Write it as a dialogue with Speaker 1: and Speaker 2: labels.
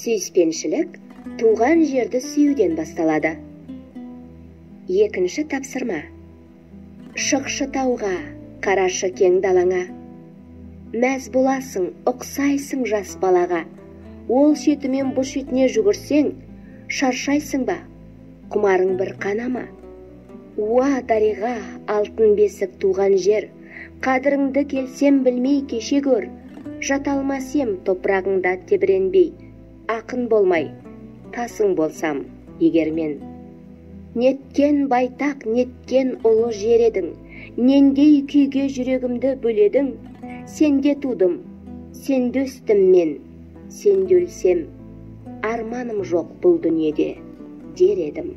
Speaker 1: Сүйіспеншілік туған жерді сүюден басталады. Екінші тапсырма. Шықшы тауға, қарашы кең далаңа. Мәз боласың, ұқсайсың жас балаға. Ол шетімен бұл шетіне жүгірсең, шаршайсың ба? Құмарың бір қанама? Уа дариға, алтын бесік туған жер, қадіріңді келсем білмей кеше көр. Жата алмас ем топырағыңда тебіренбей, ақын болмай, тасың болсам егер мен. Неткен байтақ, неткен ұлы жер едің, нендей күйге жүрегімді бөледің. Сенде тудым, сенде өстім мен, сенде өлсем, арманым жоқ бұл дүниеде, дер едім.